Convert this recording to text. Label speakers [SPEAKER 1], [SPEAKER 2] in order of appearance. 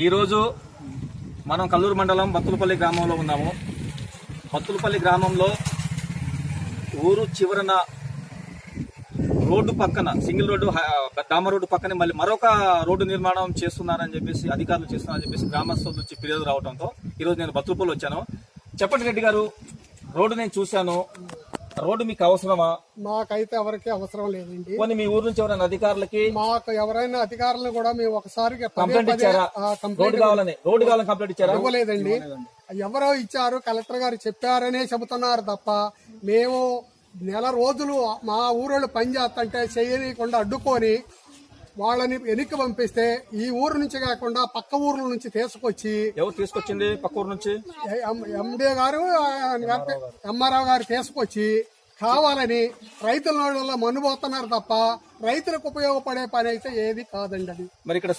[SPEAKER 1] ఈరోజు మనం కల్లూరు మండలం బత్తులపల్లి గ్రామంలో ఉన్నాము. బత్తులపల్లి గ్రామంలో ఊరు చివరన రోడ్డు పక్కన సింగిల్ రోడ్డు డామర్ రోడ్డు పక్కనే మళ్ళీ మరొక రోడ్డు నిర్మాణం చేస్తున్నారని చెప్పేసి అధికారులు చేస్తున్నారని చెప్పేసి గ్రామస్తుల నుంచి ఫిర్యాదు రావడంతో ఈరోజు నేను బత్తులపల్లి వచ్చాను. చెప్పండి రెడ్డి గారు, రోడ్డు నేను చూశాను, రోడ్డు మీకు అవసరమా?
[SPEAKER 2] మాకైతే ఎవరికి అవసరం లేదండి.
[SPEAKER 1] కొన్ని మీ ఊరు నుంచి ఎవరైనా అధికారులకి
[SPEAKER 2] మాకు ఎవరైనా అధికారులను కూడా మేము ఒకసారి
[SPEAKER 1] కంప్లైంట్ ఇచ్చారా? రోడ్డు కావాలని కంప్లైంట్ ఇచ్చారా?
[SPEAKER 2] ఇవ్వలేదండి. ఎవరో ఇచ్చారు, కలెక్టర్ గారు చెప్పారనే చెబుతున్నారు తప్ప మేము నెల రోజులు మా ఊరోళ్ళు పని చేస్తుంటే చేయనీయకుండా అడ్డుకొని వాళ్ళని వెనక్కి పంపిస్తే ఈ ఊరు నుంచి కాకుండా పక్క ఊర్ల నుంచి తీసుకొచ్చి
[SPEAKER 1] ఎవరు తీసుకొచ్చింది? పక్క ఊరు నుంచి
[SPEAKER 2] ఎండి గారు ఎంఆర్ఓ గారు తీసుకొచ్చి కావాలని రైతుల మనుబోతున్నారు తప్ప రైతులకు ఉపయోగపడే పని అయితే ఏది కాదండి అది.
[SPEAKER 1] మరి ఇక్కడ